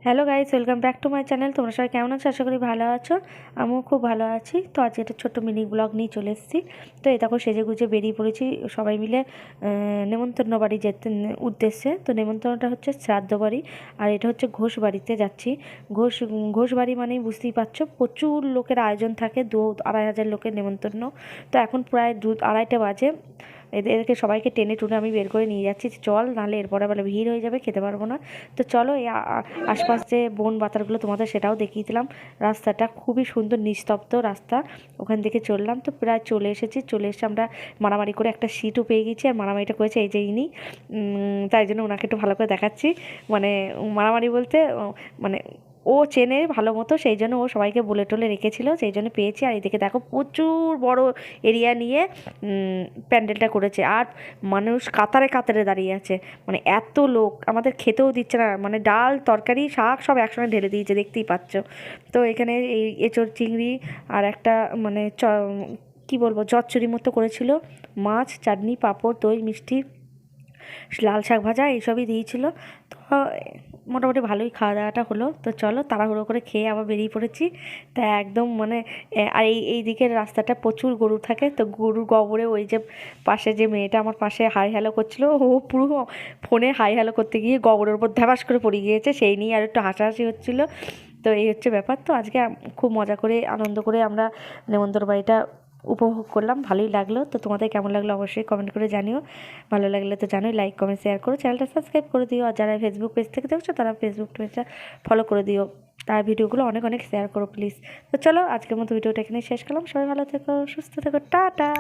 Hello guys, welcome back to my channel. তোমরা সবাই কেমন আছো? আশা করি ভালো আছো। আমিও খুব ভালো আছি। তো আজকে একটা ছোট্ট মিনি ব্লগ নিয়ে চলে এসেছি। তো এই দেখো সেজে গুজে বেরিয়ে পড়েছি সবাই মিলে নেমন্তন্ন বাড়ি যেতে উদ্দেশ্যে। তো নেমন্তন্নটা হচ্ছে শ্রাদ্ধ বাড়ি, আর এটা হচ্ছে ঘোষ বাড়িতে যাচ্ছি। ঘোষ বাড়ি মানেই বুঝতেই পারছো, প্রচুর লোকের আয়োজন থাকে, 2-2,500 লোকের নেমন্তন্ন। তো এখন প্রায় 2-2:30 বাজে। এদেরকে সবাইকে টেনে টুনে আমি বের করে নিয়ে যাচ্ছি, চল, নাহলে এরপরে আবার ভিড় হয়ে যাবে, খেতে পারবো না। তো চলো, এই আশপাশ যে বন বাতারগুলো তোমাদের সেটাও দেখিয়ে দিলাম। রাস্তাটা খুবই সুন্দর, নিস্তব্ধ রাস্তা। ওখান থেকে চললাম, তো প্রায় চলে এসে আমরা মারামারি করে একটা সিটও পেয়ে গেছি। আর মারামারিটা করেছে এই যে ইনি, তাই জন্য ওনাকে একটু ভালো করে দেখাচ্ছি। মানে মারামারি বলতে মানে ও চেনে ভালো মতো, সেই জন্য ও সবাইকে বলে টলে রেখেছিল, সেই জন্য পেয়েছি। আর এদিকে দেখো প্রচুর বড় এরিয়া নিয়ে প্যান্ডেলটা করেছে, আর মানুষ কাতারে কাতারে দাঁড়িয়ে আছে। মানে এত লোক, আমাদের খেতেও দিচ্ছে না, মানে ডাল তরকারি শাক সব একসঙ্গে ঢেলে দিয়েছে, দেখতেই পাচ্ছ। তো এখানে এই এঁচোড় চিংড়ি আর একটা মানে কী বলবো, চচ্চড়ি মতো করেছিল, মাছ, চাটনি, পাঁপড়, দই, মিষ্টি, লাল শাক ভাজা এইসবই দিয়েছিল। তো মোটামুটি ভালোই খাওয়া দাওয়াটা হলো। তো চলো, তাড়াহুড়ো করে খেয়ে আবার বেরিয়ে পড়েছি। তা একদম মানে আর এই দিকের রাস্তাটা প্রচুর গরু থাকে, তো গরুর গোবরে ওই যে পাশে যে মেয়েটা আমার পাশে হাই হ্যালো করছিল, ও পুরো ফোনে হাই হ্যালো করতে গিয়ে গোবরের উপর ধ্যাবাস করে পড়ে গিয়েছে, সেই নিয়ে আর একটু হাসাহাসি হচ্ছিলো। তো এই হচ্ছে ব্যাপার। তো আজকে খুব মজা করে আনন্দ করে আমরা নেমন্তন্ন বাড়িটা উপভোগ করলাম, ভালোই লাগলো। তো তোমাদের কেমন লাগলো অবশ্যই কমেন্ট করে জানিও। ভালো লাগলে তো জানোই, লাইক কমেন্ট শেয়ার করো, চ্যানেলটা সাবস্ক্রাইব করে দিও। আর যারা ফেসবুক পেজ থেকে দেখছো তারা ফেসবুক পেজটা ফলো করে দিও, তার ভিডিওগুলো অনেক অনেক শেয়ার করো প্লিজ। তো চলো, আজকের মতো ভিডিওটা এখানে শেষ করলাম। সবাই ভালো থেকো, সুস্থ থেকো, টাটা।